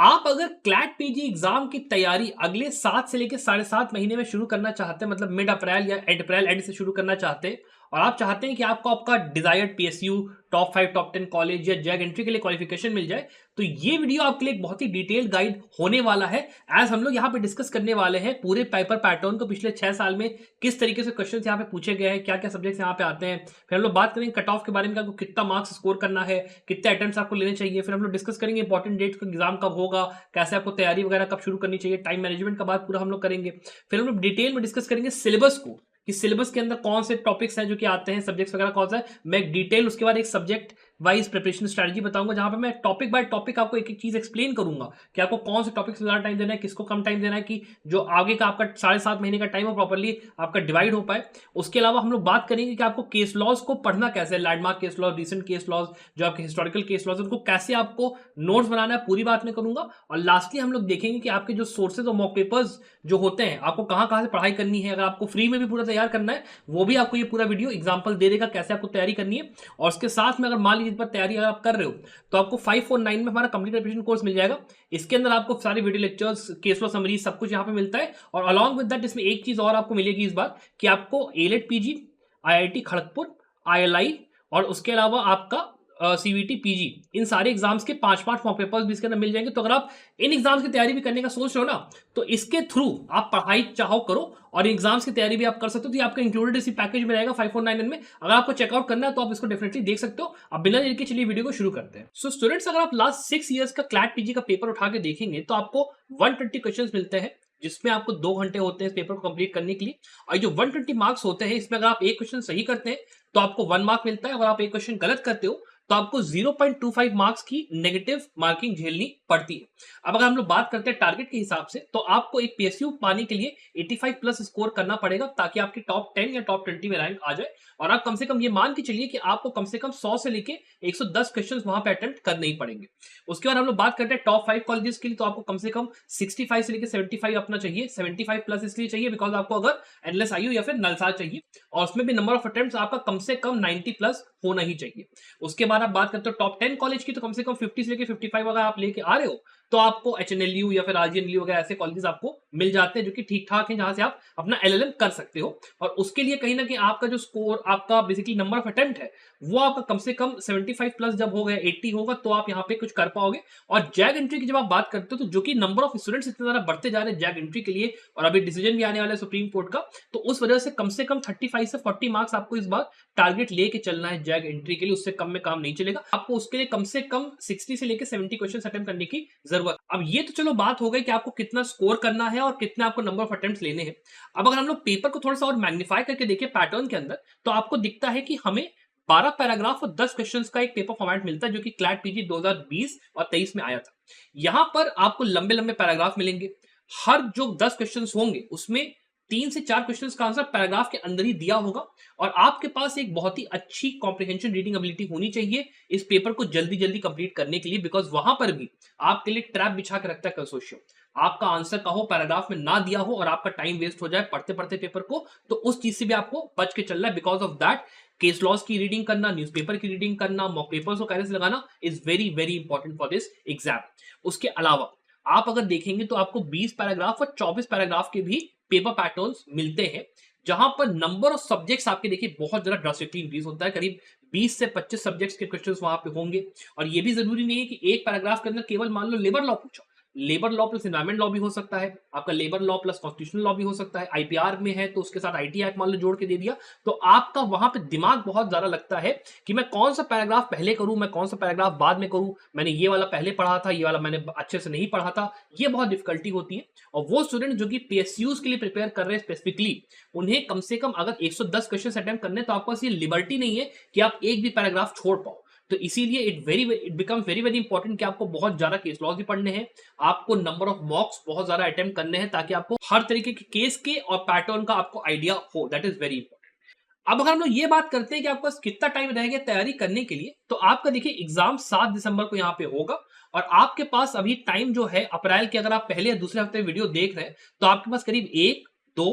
आप अगर CLAT PG exam की तैयारी अगले 7 से लेकर 7.5 महीने में शुरू करना चाहते हैं, मतलब मिड अप्रैल या एंड अप्रैल एंड से शुरू करना चाहते हैं, और आप चाहते हैं कि आपको आपका desired PSU top 5 top 10 college या जैक एंट्री के लिए क्वालिफिकेशन मिल जाए, तो ये वीडियो आपके लिए एक बहुत ही डिटेल्ड गाइड होने वाला है। एज हम लोग यहाँ पे डिस्कस करने वाले हैं पूरे पेपर पैटर्न को, पिछले 6 साल में किस तरीके से क्वेश्चन यहाँ पे पूछे गए हैं, क्या क्या सब्जेक्ट्स यहाँ पे आते हैं। फिर हम लोग बात करेंगे कट ऑफ के बारे में, आपको कितना मार्क्स स्कोर करना है, कितने अटेम्प्ट्स आपको लेने चाहिए। फिर हम लोग डिस्कस करेंगे इंपॉर्टेंट डेट्स का, एग्जाम कब होगा, कैसे आपको तैयारी वगैरह कब शुरू करनी चाहिए, टाइम मैनेजमेंट का बात पूरा हम लोग करेंगे। फिर हम लोग डिटेल में डिस्कस करेंगे सिलेबस को, कि सिलेबस के अंदर कौन से टॉपिक्स हैं जो कि आते हैं, सब्जेक्ट्स वगैरह कौन सा है। मैं एक डिटेल उसके बाद एक सब्जेक्ट वाइज प्रिपरेशन स्ट्रेटजी बताऊंगा, जहां पे मैं टॉपिक बाय टॉपिक आपको एक एक चीज एक्सप्लेन करूंगा कि आपको कौन से टॉपिक से ज्यादा टाइम देना है, किसको कम टाइम देना है, कि जो आगे का आपका 7.5 महीने का टाइम हो प्रॉपर्ली आपका डिवाइड हो पाए। उसके अलावा हम लोग बात करेंगे कि आपको केस लॉज को पढ़ना कैसे है, landmark case laws, recent case laws, जो आपके हिस्टोरिकल केस लॉज, उनको कैसे आपको नोट्स बनाना है, पूरी बात में करूंगा। और लास्टली हम लोग देखेंगे कि आपके जो सोर्सेज और मॉक पेपर्स जो होते हैं, आपको कहां कहां से पढ़ाई करनी है। अगर आपको फ्री में भी पूरा तैयार करना है, वो भी आपको ये पूरा वीडियो एग्जांपल दे देगा कैसे आपको तैयारी करनी है। और उसके साथ में अगर मान लीजिए इस पर तैयारी अगर आप कर रहे हो, तो आपको 549 में हमारा कंप्लीट प्रिपरेशन कोर्स मिल जाएगा। इसके अंदर आपको सारे video lectures, case law summary, सब कुछ यहाँ पे मिलता है। और अलॉन्ग विद दैट इसमें एक चीज और आपको मिलेगी इस बार, कि आपको AILET PG, IIT Kharagpur, ILI, और उसके अलावा आपका सीवीटी पीजी, इन सारे एग्जाम्स के 5-5 मॉक पेपर्स भी इसके अंदर मिल जाएंगे। तो अगर आप इन एग्जाम्स की तैयारी भी करने का सोच रहे हो ना, तो इसके थ्रू आप पढ़ाई चाहो करो और एग्जाम्स की तैयारी भी आप कर सकते हो। तो ये आपका इंक्लूडेड इसी पैकेज में रहेगा 549 में। अगर आपको चेकआउट करना है तो आप इसको डेफिनेटली देख सकते हो। अब बिना देर के चलिए वीडियो को शुरू करते हैं। सो स्टूडेंट्स, अगर आप लास्ट 6 ईयर्स का क्लैट पीजी का पेपर उठा के देखेंगे, तो आपको 120 क्वेश्चन मिलते हैं, जिसमें आपको 2 घंटे होते हैं इस पेपर को कंप्लीट करने के लिए। और जो 120 मार्क्स होते हैं, इसमें अगर आप एक क्वेश्चन सही करते हैं तो आपको 1 मार्क मिलता है। अगर आप एक क्वेश्चन गलत करते हो तो आपको 0.25 मार्क्स की नेगेटिव मार्किंग झेलनी पड़ती है। अब अगर हम लोग बात करते हैं टारगेट के हिसाब से, तो आपको एक पीएसयू पाने के लिए 85 प्लस स्कोर करना पड़ेगा, ताकि आपकी टॉप 10 या टॉप 20 में रैंक आ जाए। और आप कम से कम ये मान के चलिए कि आपको कम से कम 100 से लेके 110 क्वेश्चन वहां पे अटेम्प्ट करने ही पड़ेंगे। उसके बाद हम लोग बात करते हैं टॉप 5 कॉलेजेस के लिए, तो आपको कम से कम 65 से लेकर 75 अपना चाहिए। 75 प्लस इसलिए चाहिए बिकॉज आपको अगर एनलेस आईयू या फिर नलसाज चाहिए, और उसमें भी नंबर ऑफ अटेम्प्ट्स आपका कम से कम 90 प्लस होना ही चाहिए। उसके बाद आप बात करते हो टॉप 10 कॉलेज की, तो कम से कम 50 से लेकर 55 अगर आप लेके आ रहे हो, तो आपको एचएनएलयू या फिर आरजीएनएलयू वगैरह ऐसे कॉलेजेस आपको मिल जाते हैं, जो कि ठीक ठाक हैं, जहां से आप अपना एलएलएम कर सकते हो। और उसके लिए कहीं ना कहीं आपका जो स्कोर, आपका बेसिकली नंबर ऑफ अटेम्प्ट है, वो आपका कम से कम 75 प्लस जब हो गया, 80 होगा, तो आप यहाँ पे कुछ कर पाओगे। और जैक एंट्री की जब आप बात करते हो, तो जो कि नंबर ऑफ स्टूडेंट्स इतने ज्यादा बढ़ते जा रहे हैं जैक एंट्री के लिए, और अभी डिसीजन भी आने वाला है सुप्रीम कोर्ट का, तो उस वजह से कम 35 से 40 मार्क्स आपको इस बार टारगेट लेके चलना है जैक एंट्री के लिए। उससे कम में काम नहीं चलेगा। आपको उसके लिए कम से कम 60 से लेकर 70 क्वेश्चन अटेम्प्ट करने की जरूरत। अब ये तो चलो बात हो गई कि आपको कितना स्कोर करना है और कितना आपको नंबर ऑफ अटेम्प्ट्स लेने हैं। अब अगर हम लोग पेपर को थोड़ा सा और मैग्नीफाई करके देखें पैटर्न के अंदर, तो आपको दिखता है कि हमें 12 पैराग्राफ और 10 क्वेश्चंस का एक पेपर फॉर्मेट मिलता है, जो कि क्लैट पीजी 2020 और 23 में आया था। यहां पर आपको लंबे लंबे पैराग्राफ मिलेंगे। हर जो 10 क्वेश्चंस होंगे, उसमें 3 से 4 क्वेश्चंस का आंसर पैराग्राफ के अंदर ही दिया होगा। और आपके पास एक बहुत ही अच्छी कॉम्प्रिहेंशन रीडिंग एबिलिटी होनी चाहिए इस पेपर को जल्दी जल्दी कंप्लीट करने के लिए, बिकॉज वहां पर भी आपके लिए ट्रैप बिछा के रखता है कंसोर्शियम। आपका आंसर कहो पैराग्राफ में ना दिया हो और आपका टाइम वेस्ट हो जाए पढ़ते पढ़ते पेपर को, तो उस चीज से भी आपको बच के चलना है। Because of that, case laws की रीडिंग करना, न्यूज़पेपर की रीडिंग करना, मॉक पेपर्स को कैसे लगाना is very very important for this exam. उसके अलावा आप अगर देखेंगे तो आपको 20 पैराग्राफ और 24 पैराग्राफ के भी पेपर पैटर्न्स मिलते हैं, जहां पर नंबर ऑफ सब्जेक्ट्स आपके देखिए बहुत ज्यादा ड्रास्टिकली इंक्रीज होता है। करीब 20 से 25 सब्जेक्ट्स के क्वेश्चंस वहां पे होंगे। और ये भी जरूरी नहीं है कि एक पैराग्राफ के अंदर केवल मान लो लेबर लॉ पूछो, labour law plus environment law भी हो सकता है, आपका labour law plus constitutional law भी हो सकता है। आईपीआर में है तो उसके साथ आईटी एक्ट मान लो जोड़ के दे दिया, तो आपका वहां पे दिमाग बहुत ज्यादा लगता है कि मैं कौन सा पैराग्राफ पहले करूं, मैं कौन सा पैराग्राफ बाद में करूं, मैंने ये वाला पहले पढ़ा था, ये वाला मैंने अच्छे से नहीं पढ़ा था। ये बहुत डिफिकल्टी होती है। और वो स्टूडेंट जो कि पीएसयूज के लिए प्रिपेयर कर रहे हैं स्पेसिफिकली, उन्हें कम से कम अगर 110 क्वेश्चन अटेम्प्ट करने, तो आपके पास ये लिबर्टी नहीं है कि आप एक भी पैराग्राफ छोड़ पाओ। तो इसीलिए it becomes very very important कि आपको बहुत ज्यादा केस लॉज भी पढ़ने हैं, आपको नंबर ऑफ मॉक्स बहुत ज्यादा अटेम्प्ट करने हैं, ताकि आपको हर तरीके के केस के और पैटर्न का आपको आइडिया हो। That is very important. अब अगर हम लोग ये बात करते हैं कि आपके पास कितना टाइम रहेगा तैयारी करने के लिए, तो आपका देखिए एग्जाम 7 दिसंबर को यहाँ पे होगा। और आपके पास अभी टाइम जो है अप्रैल के, अगर आप पहले या दूसरे हफ्ते वीडियो देख रहे हैं, तो आपके पास करीब 1, 2,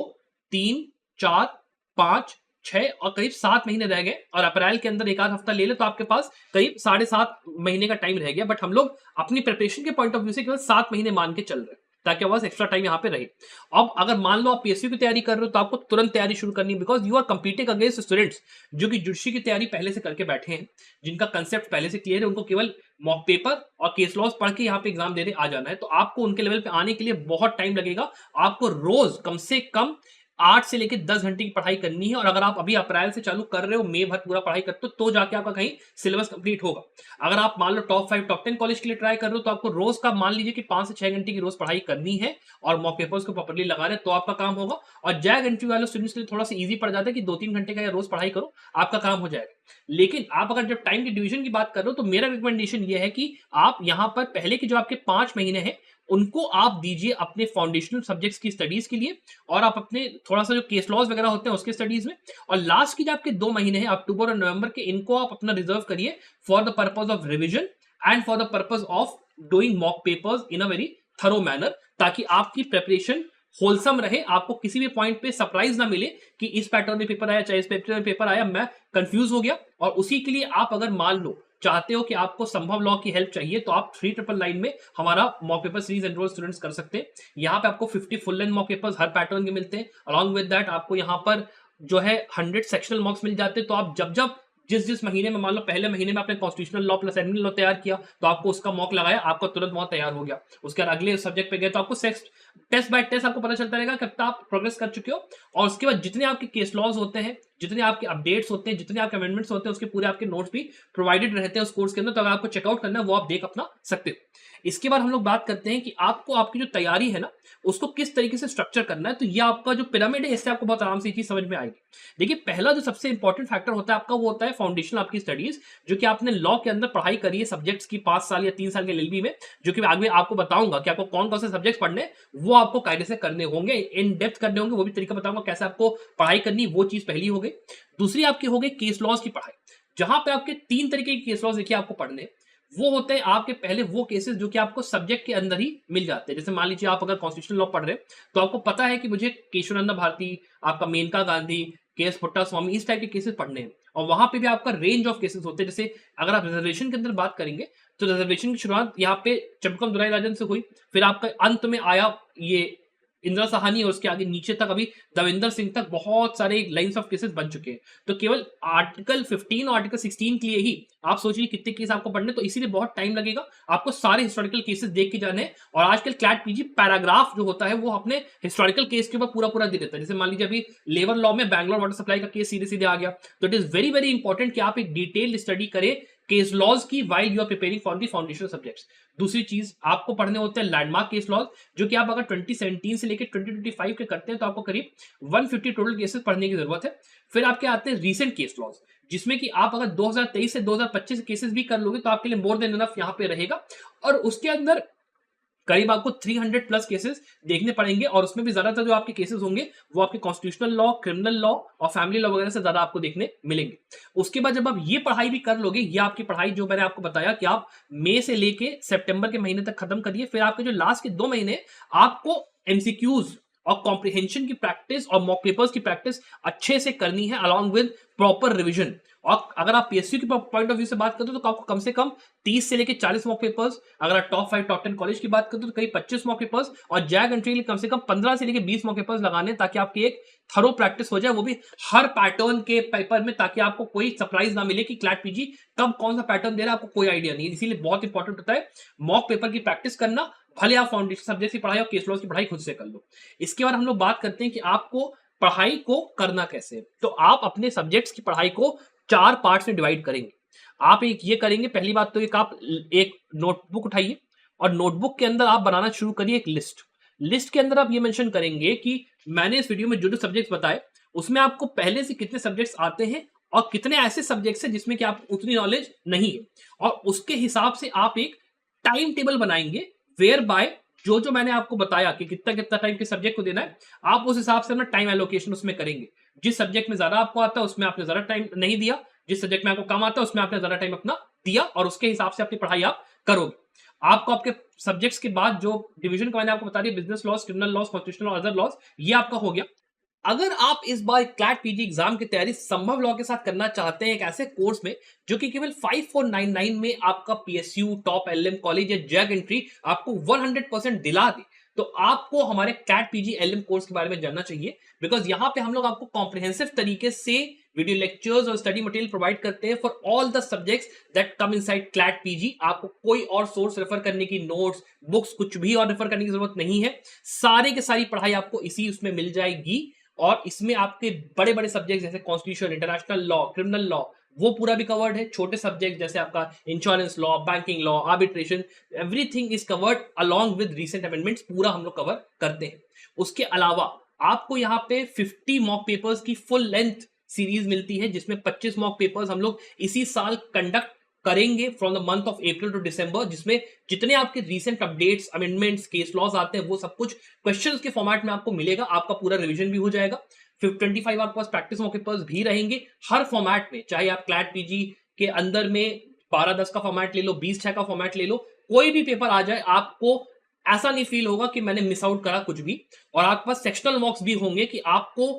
3, 4, 5, 6 और करीब 7 महीने रह गए और अप्रैल के अंदर एक आध हफ्ता ले ले तो आपके पास करीब 7.5 महीने का टाइम रह गया। बट हम लोग अपनी प्रिपरेशन के पॉइंट ऑफ व्यू से केवल 7 महीने मान के चल रहे हैं ताकि हमारे पास एक्स्ट्रा टाइम यहाँ पे रहे। अब अगर मान लो आप पीएसयू की तैयारी कर रहे हो तो आपको तुरंत तैयारी शुरू करनी है, because you are competing against students जो कि जुडिशरी की तैयारी पहले से करके बैठे हैं, जिनका कंसेप्ट पहले से क्लियर है, उनको केवल मॉक पेपर और केस लॉज पढ़ के यहाँ पे एग्जाम देने आ जाना है। तो आपको उनके लेवल पे आने के लिए बहुत टाइम लगेगा। आपको रोज कम से कम 8 से लेकर 10 घंटे की पढ़ाई करनी है। और अगर आप अभी अप्रैल से चालू कर रहे हो, मई भर पूरा पढ़ाई करते हो, तो जाके आपका कहीं सिलेबस कंप्लीट होगा। अगर आप मान लो टॉप 5 टॉप 10 कॉलेज के लिए ट्राई कर रहे हो तो आपको रोज का मान लीजिए कि 5 से 6 घंटे की रोज पढ़ाई करनी है और मॉक पेपर्स को प्रॉपर्ली लगा रहे तो आपका काम होगा। और जैग एंट्री वाले स्टूडेंट्स के लिए थोड़ा सा ईजी पड़ जाता है कि 2-3 घंटे का रोज पढ़ाई करो, आपका काम हो जाएगा। लेकिन आप अगर जब टाइम की डिवीजन की बात कर रहे हो तो मेरा रिकमेंडेशन ये है कि आप यहां पर पहले के जो आपके 5 महीने हैं उनको आप दीजिए अपने फाउंडेशनल सब्जेक्ट्स की स्टडीज के लिए और आप अपने थोड़ा सा जो केस लॉज वगैरह होते हैं उसके स्टडीज में। और लास्ट की जो आपके 2 महीने हैं अक्टूबर और नवंबर के, इनको आप अपना रिजर्व करिए for the purpose of revision and for the purpose of doing mock papers in a very thorough manner, ताकि आपकी प्रिपरेशन होलसम रहे, आपको किसी भी पॉइंट पे सरप्राइज ना मिले कि इस पैटर्न में पेपर आया, चाहे इस पैटर्न में पेपर आया, मैं कंफ्यूज हो गया। और उसी के लिए आप अगर मान लो चाहते हो कि आपको संभव लॉ की हेल्प चाहिए तो आप 3999 में हमारा mock paper series enrol students कर सकते हैं। यहाँ पे आपको 50 फुल लेंथ मॉक पेपर्स हर पैटर्न के मिलते हैं। अलॉन्ग विद दैट आपको यहाँ पर जो है 100 सेक्शनल मॉक्स मिल जाते हैं। तो आप जब जब जिस महीने में, मान लो पहले महीने में आपने constitutional law plus admin law तैयार किया तो आपको उसका मॉक लगाया, आपका तुरंत मॉक तैयार हो गया। उसके बाद अगले सब्जेक्ट पे गए तो आपको टेस्ट बाय टेस्ट आपको पता चलता रहेगा कितना आप प्रोग्रेस कर चुके हो। और उसके बाद जितने आपके केस लॉज होते हैं, जितने आपके अपडेट्स होते हैं, जितने आपके अमेंडमेंट्स होते हैं, उसके पूरे आपके नोट्स भी प्रोवाइडेड रहते हैं उस कोर्स के अंदर। तो अगर आपको चेकआउट करना है वो आप देख अपना सकते हो। इसके बाद हम लोग बात करते हैं कि आपको आपकी जो तैयारी है ना उसको किस तरीके से स्ट्रक्चर करना है। तो ये आपका जो पिरामिड है इससे आपको बहुत आराम से ये चीज समझ में आएगी। देखिए, पहला जो सबसे इंपॉर्टेंट फैक्टर होता है आपका वो होता है फाउंडेशन आपकी स्टडीज, जो कि आपने लॉ के अंदर पढ़ाई करी है सब्जेक्ट्स की 5 साल या 3 साल के एलएलबी में, जो कि आगे आपको बताऊंगा कि आपको कौन कौन से सब्जेक्ट्स पढ़ने हैं, वो आपको कायदे से करने होंगे, इन डेप्थ करने होंगे, वो भी तरीका बताऊंगा कैसे आपको पढ़ाई करनी। वो चीज पहली हो गई। दूसरी आपकी हो गई केस लॉज की पढ़ाई, जहां पे आपके 3 तरीके के केस लॉज देखिए आपको पढ़ने। वो होते हैं आपके पहले वो केसेस जो कि आपको सब्जेक्ट के अंदर ही मिल जाते हैं। जैसे मान लीजिए आप अगर कॉन्स्टिट्यूशनल लॉ पढ़ रहे हैं तो आपको पता है कि मुझे केशवानंद भारती, आपका मेनका गांधी, केएस पुट्टा स्वामी, इस टाइप के केसेस पढ़ने हैं। और वहां पे भी आपका रेंज ऑफ केसेस होते हैं। जैसे अगर आप रिजर्वेशन के अंदर बात करेंगे तो रिजर्वेशन की शुरुआत यहाँ पे चंपकम दुराई राजन से हुई, फिर आपका अंत में आया ये इंदिरा साहनी, और उसके आगे नीचे तक अभी दविंदर सिंह तक बहुत सारे लाइंस ऑफ केसेस बन चुके हैं। तो केवल आर्टिकल 15 और आर्टिकल 16 के लिए ही आप सोचिए कितने केस आपको पढ़ने, तो इसीलिए बहुत टाइम लगेगा। आपको सारे हिस्टोरिकल केसेस देख के जाने हैं। और आजकल क्लैट पीजी पैराग्राफ जो होता है वो अपने हिस्टोरिकल केस के ऊपर पूरा पूरा दे देता है। जैसे मान लीजिए अभी लेबर लॉ में बैंगलोर वाटर सप्लाई का केस सीधे सीधे आ गया। तो it is very very important कि आप एक डिटेल स्टडी करें केस लॉज की while you are preparing for the foundational subjects. दूसरी चीज आपको पढ़ने होते हैं लैंडमार्क केस लॉज, जो कि आप अगर 2017 से लेकर 2025 के करते हैं तो आपको करीब 150 टोटल केसेस पढ़ने की जरूरत है। फिर आपके आते हैं रीसेंट केस लॉज, जिसमें कि आप अगर 2023 से 2025 केसेस भी कर लोगे तो आपके लिए मोर देन इनफ यहाँ पे रहेगा। और उसके अंदर करीब आपको 300 प्लस केसेस देखने पड़ेंगे। और उसमें भी ज्यादातर जो आपके केसेस होंगे वो आपके कॉन्स्टिट्यूशनल लॉ, क्रिमिनल लॉ और फैमिली लॉ वगैरह से ज्यादा आपको देखने मिलेंगे। उसके बाद जब आप ये पढ़ाई भी कर लोगे, ये आपकी पढ़ाई जो मैंने आपको बताया कि आप मई से लेके सितंबर के महीने तक खत्म करिए, फिर आपके जो लास्ट के 2 महीने आपको एमसीक्यूज और कॉम्प्रिहेंशन की प्रैक्टिस और मॉक पेपर्स की प्रैक्टिस अच्छे से करनी है अलॉन्ग विद प्रॉपर रिविजन। और अगर आप पीएसयू के पॉइंट ऑफ व्यू से बात करते हो तो आपको कम से कम 30 से लेकर 40 मॉक पेपर्स, अगर आप टॉप 5 टॉप 10 कॉलेज की बात करते हो तो करीब 25 मॉक पेपर्स, और जैग एंट्री के लिए कम से कम 15 से लेकर 20 मॉक पेपर्स लगाने, ताकि आपकी एक थरो प्रैक्टिस हो जाए, वो भी हर पैटर्न के पेपर में, ताकि आपको कोई सरप्राइज ना मिले कि क्लैट पीजी कब कौन सा पैटर्न दे रहा है, आपको कोई आइडिया नहीं है। इसीलिए बहुत इंपॉर्टेंट होता है मॉक पेपर की प्रैक्टिस करना, भले आप फाउंडेशन सब्जेक्ट की पढ़ाई और केस लॉज की पढ़ाई खुद से कर लो। इसके बाद हम लोग बात करते हैं कि आपको पढ़ाई को करना कैसे। तो आप अपने सब्जेक्ट्स की पढ़ाई को 4 पार्ट्स में डिवाइड करेंगे। आप एक ये करेंगे, पहली बात तो आप एक नोटबुक उठाइए और नोटबुक के अंदर आप बनाना शुरू करिए एक लिस्ट। लिस्ट के अंदर आप ये मेंशन करेंगे कि मैंने इस वीडियो में जो जो सब्जेक्ट्स बताए उसमें आपको पहले से कितने सब्जेक्ट्स आते हैं और कितने ऐसे सब्जेक्ट्स हैं जिसमें कि आपको उतनी नॉलेज नहीं है। और उसके हिसाब से आप एक टाइम टेबल बनाएंगे वेयर बाय जो जो मैंने आपको बताया कि कितना कितना टाइम के सब्जेक्ट को देना है, आप उस हिसाब से अपना टाइम एलोकेशन उसमें करेंगे। जिस सब्जेक्ट में ज्यादा आपको आता है उसमें आपने ज्यादा टाइम नहीं दिया, जिस सब्जेक्ट में आपको कम आता है उसमें आपने ज्यादा टाइम अपना दिया, और उसके हिसाब से अपनी पढ़ाई आप करोगे। आपको आपके सब्जेक्ट्स के बाद जो डिवीजन का मैंने आपको बता दिया, business loss, criminal loss, constitutional और अदर लॉस, ये आपका हो गया। अगर आप इस बार क्लैट पीजी एग्जाम की तैयारी संभव लॉ के साथ करना चाहते हैं एक ऐसे कोर्स में जो कि केवल 5499 में आपका पीएसयू टॉप एलएम कॉलेज या जैग एंट्री आपको 100% दिला दे, तो आपको हमारे क्लैट पीजी एलएम कोर्स के बारे में जानना चाहिए। बिकॉज यहाँ पे हम लोग आपको कॉम्प्रिहेंसिव तरीके से वीडियो लेक्चर्स और स्टडी मटेरियल प्रोवाइड करते हैं for all the subjects that come inside CLAT PG. आपको कोई और सोर्स रेफर करने की, नोट्स बुक्स कुछ भी और रेफर करने की जरूरत नहीं है। सारी की सारी पढ़ाई आपको इसी उसमें मिल जाएगी और इसमें आपके बड़े बड़े सब्जेक्ट जैसे constitution, international law, criminal law, वो पूरा भी कवर्ड है। छोटे सब्जेक्ट जैसे आपका insurance law, banking law, arbitration, everything is covered along with recent amendments, पूरा हम लोग कवर करते हैं। उसके अलावा आपको यहाँ पे 50 मॉक पेपर्स की फुल लेंथ सीरीज मिलती है जिसमें 25 मॉक पेपर्स हम लोग इसी साल कंडक्ट करेंगे from the month of April to December, जिसमें जितने आपके recent updates, amendments, case laws आते हैं वो सब कुछ क्वेश्चंस के फॉर्मेट में आपको मिलेगा। आपका पूरा रिवीजन भी हो जाएगा। 25 आपके पास प्रैक्टिस मॉक पेपर्स भी रहेंगे हर फॉर्मेट में, चाहे आप क्लैट पीजी के अंदर में 12-10 का फॉर्मेट ले लो, 20-6 का फॉर्मेट ले लो, कोई भी पेपर आ जाए आपको ऐसा नहीं फील होगा कि मैंने मिस आउट करा कुछ भी। और आपके पास सेक्शनल मॉक्स भी होंगे कि आपको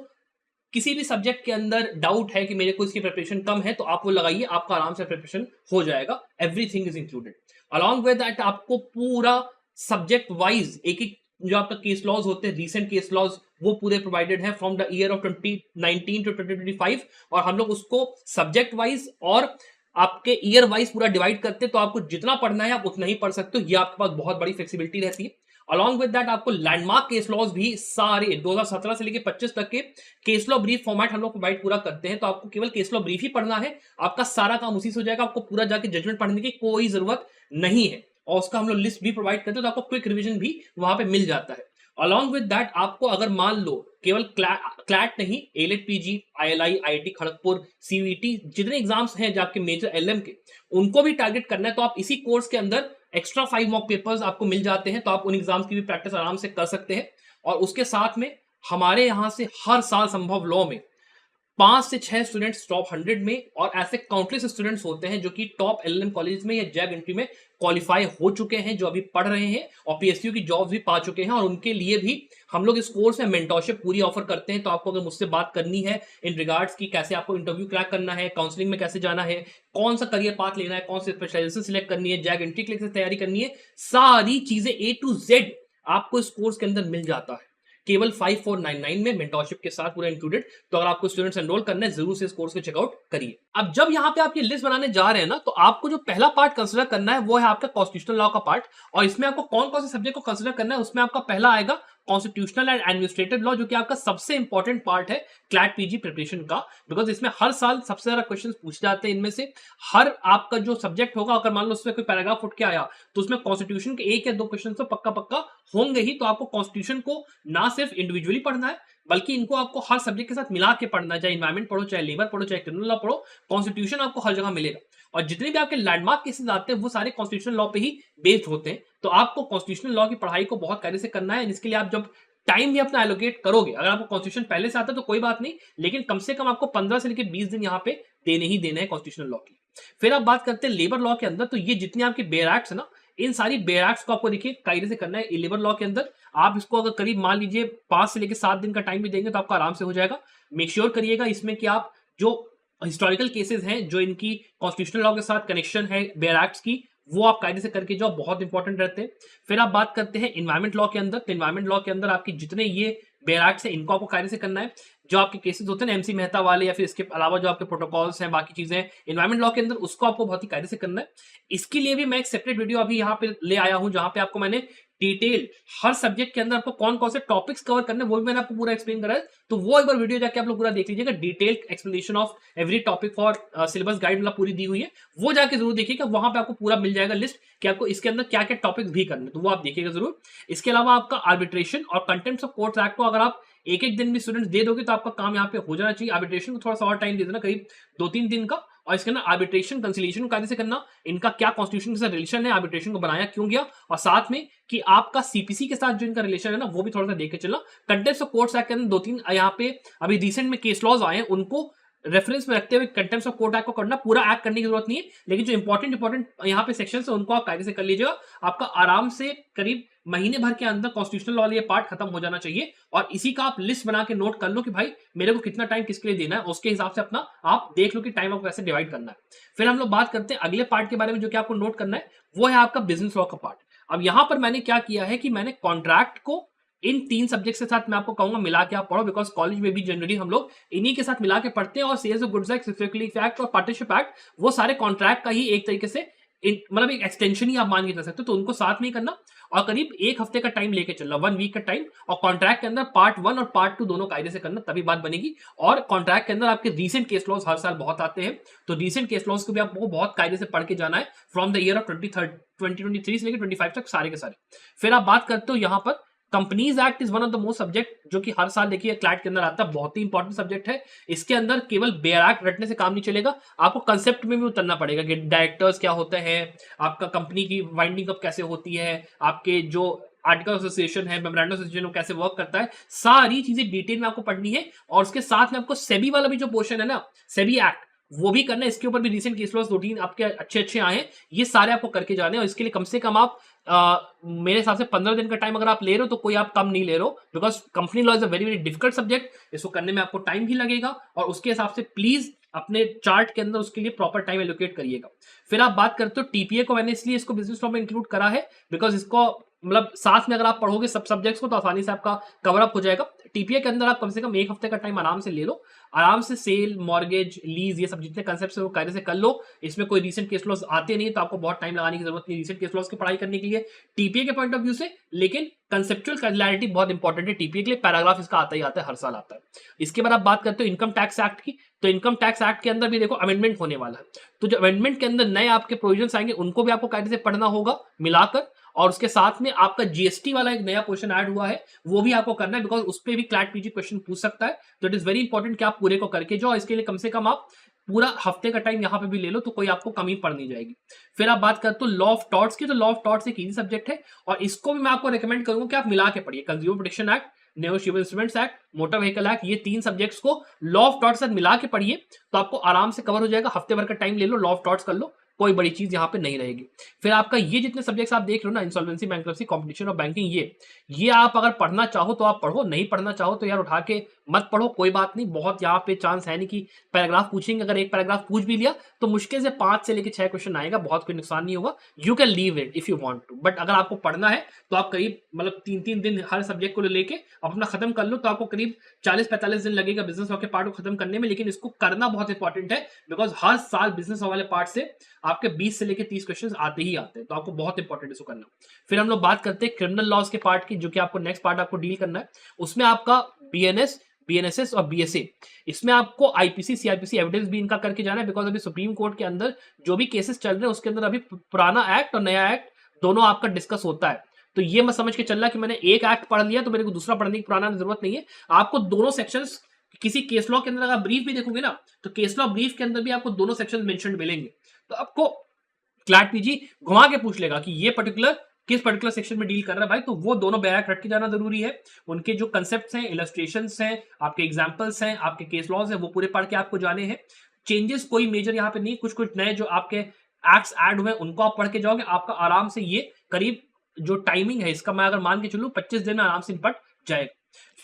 किसी भी सब्जेक्ट के अंदर डाउट है कि मेरे को इसकी प्रिपरेशन कम है तो आप वो लगाइए, आपका आराम से प्रिपरेशन हो जाएगा। Everything is included. Along with that आपको पूरा सब्जेक्ट वाइज एक एक जो आपका केस लॉज होते हैं, रीसेंट केस लॉज, वो पूरे प्रोवाइडेड है from the year of 2019 to 2025। और हम लोग उसको सब्जेक्ट वाइज और आपके ईयर वाइज पूरा डिवाइड करते हैं, तो आपको जितना पढ़ना है आप उतना ही पढ़ सकते हो। ये आपके पास बहुत बड़ी फ्लेक्सिबिलिटी रहती है। अलॉन्ग विद दैट आपको लैंडमार्क केस लॉज भी सारे 2017 से लेकर 25 तक के केस लॉ ब्रीफ फॉर्मेट हम लोग प्रोवाइड पूरा करते हैं। तो आपको केवल केस लॉ ब्रीफ ही पढ़ना है, आपका सारा काम उसी से हो जाएगा। आपको पूरा जाके जजमेंट पढ़ने की कोई जरूरत नहीं है। और उसका हम लोग लिस्ट भी प्रोवाइड करते हैं, तो आपको क्विक रिविजन भी वहां पे मिल जाता है। अलॉन्ग विद दैट आपको अगर मान लो केवल क्लैट नहीं, AILET PG, ILI, IIT Kharagpur, CUET, जितने एग्जाम्स हैं जो आपके मेजर एलएम के, उनको भी टारगेट करना है, तो आप इसी कोर्स के अंदर एक्स्ट्रा 5 मॉक पेपर्स आपको मिल जाते हैं। तो आप उन एग्जाम्स की भी प्रैक्टिस आराम से कर सकते हैं। और उसके साथ में हमारे यहां से हर साल संभव लॉ में 5 से 6 स्टूडेंट्स टॉप 100 में, और ऐसे काउंटलेस स्टूडेंट्स होते हैं जो कि टॉप एलएलएम कॉलेज में या जैग एंट्री में क्वालिफाई हो चुके हैं, जो अभी पढ़ रहे हैं और पीएसयू की जॉब्स भी पा चुके हैं। और उनके लिए भी हम लोग इस कोर्स में मेंटरशिप पूरी ऑफर करते हैं। तो आपको अगर मुझसे बात करनी है इन रिगार्ड्स की कैसे आपको इंटरव्यू क्रैक करना है, काउंसलिंग में कैसे जाना है, कौन सा करियर पाथ लेना है, कौन सी स्पेशलाइजेशन सिलेक्ट करनी है, जैग एंट्री के लिए तैयारी करनी है, सारी चीजें A to Z आपको इस कोर्स के अंदर मिल जाता है केवल 5499 में, मेंटरशिप के साथ पूरा इंक्लूडेड। तो अगर आपको स्टूडेंट्स एनरोल करना है जरूर से इस कोर्स को चेकआउट करिए। अब जब यहाँ पे आप ये लिस्ट बनाने जा रहे हैं ना, तो आपको जो पहला पार्ट कंसिडर करना है वो है आपका कॉन्स्टिट्यूशनल लॉ का पार्ट। और इसमें आपको कौन कौन से सब्जेक्ट को कंसिडर करना है, उसमें आपका पहला आएगा कॉन्स्टिट्यूशनल एंड एडमिनिस्ट्रेटिव लॉ, जो कि आपका सबसे इंपॉर्टेंट पार्ट है क्लैट पीजी प्रिपरेशन का। बिकॉज इसमें हर साल सबसे ज्यादा क्वेश्चन पूछे जाते हैं। इनमें से हर आपका जो सब्जेक्ट होगा, अगर मान लो उसमें कोई पैराग्राफ उठ के आया, तो उसमें कॉन्स्टिट्यूशन के 1 या 2 क्वेश्चन तो पक्का पक्का होंगे ही। तो आपको कॉन्स्टिट्यूशन को ना सिर्फ इंडिविजुअली पढ़ना है, बल्कि इनको आपको हर सब्जेक्ट के साथ मिला के पढ़ना है। चाहे इन्वायरमेंट पढ़ो, चाहे लेबर पढ़ो, चाहे क्रिमिनल लॉ पढ़ो, कॉन्स्टिट्यूशन आपको हर जगह मिलेगा। और जितने भी आपके लैंडमार्क केसेस आते हैं वो सारे कॉन्स्टिट्यूशनल लॉ पे ही बेस्ड होते हैं। तो आपको कॉन्स्टिट्यूशनल लॉ की पढ़ाई को बहुत कायदे से करना है। इसके लिए आप जब टाइम भी अपना एलोकेट करोगे, अगर आपको कॉन्स्टिट्यूशन पहले से आता है तो कोई बात नहीं, लेकिन कम से कम आपको 15 से लेकर 20 दिन यहाँ पे देने ही देने हैं कॉन्स्टिट्यूशनल लॉ की। फिर आप बात करते हैं लेबर लॉ के अंदर, तो ये जितने आपके बेयर एक्ट्स है ना, इन सारी बेयर एक्ट्स को आपको देखिए कायदे से करना है लेबर लॉ के अंदर। आप इसको अगर करीब मान लीजिए 5 से लेकर 7 दिन का टाइम भी देंगे तो आपका आराम से हो जाएगा। मेक श्योर करिएगा इसमें कि आप जो हिस्टोरिकल केसेस हैं, जो इनकी कॉन्स्टिट्यूशनल लॉ के साथ कनेक्शन है बेयर एक्ट्स की, वो आप कायदे से करके जाओ, बहुत इंपॉर्टेंट रहते हैं। फिर आप बात करते हैं इन्वायरमेंट लॉ के अंदर, तो इन्वायरमेंट लॉ के अंदर आपकी जितने ये बेयर एक्ट्स हैं इनको आपको कायदे से करना है। जो आपके केसेस होते हैं एमसी मेहता वाले, या फिर इसके अलावा जो आपके प्रोटोकॉल्स हैं, बाकी चीजें इन्वायरमेंट लॉ के अंदर, उसको आपको बहुत ही कायदे से करना है। इसके लिए भी मैं एक सेपरेट वीडियो अभी यहाँ पे ले आया हूँ, जहां पे आपको मैंने डिटेल हर सब्जेक्ट के अंदर आपको कौन कौन से टॉपिक्स कवर करने वो भी मैंने आपको पूरा एक्सप्लेन करा है। तो वो एक बार वीडियो जाके आप लोग पूरा देख लीजिएगा। Detail explanation of every topic for syllabus guide मतलब पूरी दी हुई है, वो जाके जरूर देखिएगा। वहां पे आपको पूरा मिल जाएगा लिस्ट कि आपको इसके अंदर क्या क्या टॉपिक्स भी करने, तो वो आप देखिएगा जरूर। इसके अलावा आपका आर्बिट्रेशन और कंटेम्प्ट ऑफ कोर्ट एक्ट को अगर आप एक एक दिन भी स्टूडेंट्स दे दोगे तो आपका काम यहाँ पे हो जाना चाहिए। आर्बिट्रेशन को थोड़ा सा और टाइम दे देना, करीब 2-3 दिन का। और इसके अंदर आर्बिट्रेशन कंसिलिएशन को कायदे से करना, इनका क्या कॉन्स्टिट्यूशन के साथ रिलेशन है, आर्बिट्रेशन को बनाया क्यों गया, और साथ में कि आपका सीपीसी के साथ जो इनका रिलेशन है ना, वो भी थोड़ा सा देख के चलना। कंटेम्प्ट ऑफ कोर्ट्स एक्ट के अंदर 2-3 यहाँ पे अभी रिसेंट में केस लॉज आए हैं, उनको रेफरेंस में रखते हुए कंटेम्प्ट ऑफ कोर्ट एक्ट को करना, पूरा एक्ट करने की जरूरत नहीं है, लेकिन जो इंपॉर्टेंट यहाँ पे सेक्शन है उनको आप कायदे से कर लीजिएगा। आपका आराम से करीब महीने भर के अंदर कॉन्स्टिट्यूशनल लॉ ये पार्ट खत्म हो जाना चाहिए, और इसी का आप लिस्ट बना के नोट कर लो कि भाई मेरे को कितना टाइम किसके लिए देना है, उसके हिसाब से अपना आप देख लो कि टाइम आपको कैसे डिवाइड करना है। फिर हम लोग बात करते हैं अगले पार्ट के बारे में जो कि आपको नोट करना है, वो है आपका बिजनेस लॉ का पार्ट। अब यहां पर मैंने क्या किया है कि मैंने कॉन्ट्रैक्ट को इन 3 सब्जेक्ट के साथ मैं आपको कहूंगा मिला के आप पढ़ो, बिकॉज कॉलेज में भी जनरली हम लोग इन्हीं के साथ मिला के पढ़ते हैं, और sales of goods act, act और पार्टनरशिप एक्ट वो सारे कॉन्ट्रैक्ट का ही एक तरीके से मतलब एक एक्सटेंशन ही आप मान के चल सकते हो, तो उनको साथ में ही करना, और करीब 1 हफ्ते का टाइम लेके चलना, 1 वीक का टाइम, और कॉन्ट्रैक्ट के अंदर पार्ट 1 और पार्ट 2 दोनों कायदे से करना, तभी बात बनेगी। और कॉन्ट्रैक्ट के अंदर आपके रीसेंट केस लॉज हर साल बहुत आते हैं, तो रीसेंट केस लॉज को भी आपको बहुत कायदे से पढ़ के जाना है फ्रॉम द ईयर ऑफ 2023 से लेकर 25 तक सारे के सारे। फिर आप बात करते हो यहाँ पर companies act is one of the most subject जो कि हर साल देखिए क्लैट के अंदर आता है, बहुत ही इंपॉर्टेंट सब्जेक्ट है। इसके अंदर केवल बेयर एक्ट रटने से काम नहीं चलेगा, आपको कंसेप्ट में भी उतरना पड़ेगा कि डायरेक्टर्स क्या होते हैं, आपका कंपनी की वाइंडिंग अप कैसे होती है, आपके जो आर्टिकल एसोसिएशन है, मेमोरेंडम एसोसिएशन कैसे वर्क करता है, सारी चीजें डिटेल में आपको पढ़नी है। और उसके साथ में आपको सेबी वाला भी जो पोर्शन है ना, सेबी एक्ट, वो भी करना है। इसके ऊपर भी रिसेंट केस लॉज 2-3 आपके अच्छे आए हैं, ये सारे आपको करके जाने हैं। और इसके लिए कम से कम आप मेरे हिसाब से 15 दिन का टाइम अगर आप ले रहे हो तो कोई आप कम नहीं ले रहे हो, because company law is a very very difficult subject, इसको करने में आपको टाइम भी लगेगा, और उसके हिसाब से प्लीज अपने चार्ट के अंदर उसके लिए प्रॉपर टाइम एलोकेट करिएगा। फिर आप बात करते हो टीपीए को, मैंने इसलिए इसको बिजनेस लॉ में इंक्लूड करा है बिकॉज इसको मतलब साथ में अगर आप पढ़ोगे सब सब्जेक्ट्स को तो आसानी से आपका कवर अप हो जाएगा। टीपीए के अंदर आप कम से कम 1 हफ्ते का टाइम आराम से ले लो, आराम से सेल, मॉर्गेज, लीज, ये सब जितने कंसेप्ट है वो कायदे से कर लो। इसमें कोई रीसेंट केस लॉज आते नहीं, तो आपको बहुत टाइम लगाने की जरूरत नहीं रीसेंट केस लॉज की पढ़ाई करने के लिए टीपीए के पॉइंट ऑफ व्यू से। लेकिन कंसेप्चुअल क्लैरिटी बहुत इंपॉर्टेंट है टीपीए के लिए, पैराग्राफ इसका आता ही आता है, हर साल आता है। इसके बाद आप बात करते हो इनकम टैक्स एक्ट की, तो इनकम टैक्स एक्ट के अंदर भी देखो अमेंडमेंट होने वाला है, तो जो अमेंडमेंट के अंदर नए आपके प्रोविजंस आएंगे उनको भी आपको कायदे से पढ़ना होगा मिलाकर। और उसके साथ में आपका जीएसटी वाला एक नया क्वेश्चन ऐड हुआ है, वो भी आपको करना है, बिकॉज उस पर भी क्लैट पीजी क्वेश्चन पूछ सकता है, तो इट इज वेरी इंपॉर्टेंट कि आप पूरे को करके जाओ। इसके लिए कम से कम आप पूरा हफ्ते का टाइम यहाँ पे भी ले लो, तो कोई आपको कमी पड़ नहीं जाएगी। फिर आप बात करते हो लॉ ऑफ टॉर्ट्स की, तो लॉ ऑफ टॉर्ट्स एक इजी सब्जेक्ट है, और इसको भी मैं आपको रिकमेंड करूंगा कि आप मिला के पढ़िए। Consumer protection act, negotiable instruments act, motor vehicle act, ये 3 सब्जेक्ट्स को लॉ ऑफ टॉर्ट्स साथ मिला के पढ़िए, तो आपको आराम से कवर हो जाएगा। हफ्ते भर का टाइम ले लो, लॉ ऑफ टॉर्ट्स कर लो, कोई बड़ी चीज यहाँ पे नहीं रहेगी। फिर आपका ये जितने सब्जेक्ट्स आप देख रहे हो ना, इंसॉल्वेंसी, बैंक्रप्सी, कॉम्पिटिशन और बैंकिंग, ये आप अगर पढ़ना चाहो तो आप पढ़ो, नहीं पढ़ना चाहो तो यार उठा के मत पढ़ो, कोई बात नहीं। बहुत यहाँ पे चांस है नहीं कि पैराग्राफ पूछेंगे, अगर एक पैराग्राफ पूछ भी लिया तो मुश्किल से 5 से लेकर 6 क्वेश्चन आएगा, बहुत कोई नुकसान नहीं होगा। You can leave it if you want to, but अगर आपको पढ़ना है तो आप करीब मतलब 3-3 दिन हर सब्जेक्ट को लेके अपना खत्म कर लो, तो आपको करीब 40-45 दिन लगेगा बिजनेस लॉ के पार्ट को खत्म करने में। लेकिन इसको करना बहुत इंपॉर्टेंट है, बिकॉज हर साल बिजनेस लॉ वाले पार्ट से आपके 20 से लेकर 30 क्वेश्चन आते ही आते हैं, तो आपको बहुत इंपॉर्टेंट इसको करना। फिर हम लोग बात करते हैं क्रिमिनल लॉज के पार्ट की, जो कि आपको नेक्स्ट पार्ट आपको डील करना है। उसमें आपका बीएनएस, बीएनएसएस और बीएसए, इसमें आपको आईपीसी, सीआरपीसी एविडेंस भी इनका करके जाना है, बिकॉज अभी सुप्रीम कोर्ट के अंदर जो भी केसेस चल रहे हैं उसके अंदर अभी पुराना एक्ट और नया एक्ट दोनों आपका डिस्कस होता है। तो ये मत समझ के चल रहा कि मैंने एक एक्ट पढ़ लिया तो मेरे को दूसरा पढ़ने की पुराना जरूरत नहीं है। आपको दोनों सेक्शंस किसी केस लॉ के अंदर अगर ब्रीफ भी देखोगे ना, तो केस लॉ ब्रीफ के अंदर भी आपको दोनों सेक्शन मेंशन मिलेंगे, तो आपको क्लैट पीजी घुमा के पूछ लेगा कि ये पर्टिकुलर किस पर्टिकुलर सेक्शन में डील कर रहा है भाई, तो वो दोनों बैक रट के जाना जरूरी है। उनके जो कंसेप्ट्स हैं, इलस्ट्रेशंस हैं, आपके एग्जांपल्स हैं, आपके केस लॉज हैं, वो पूरे पढ़ के आपको जाने हैं। चेंजेस कोई मेजर यहाँ पे नहीं, कुछ कुछ नए जो आपके एक्ट्स ऐड हुए उनको आप पढ़ के जाओगे, आपका आराम से ये करीब जो टाइमिंग है इसका मैं अगर मान के चलूं 25 दिन में आराम से निपट जाएगा।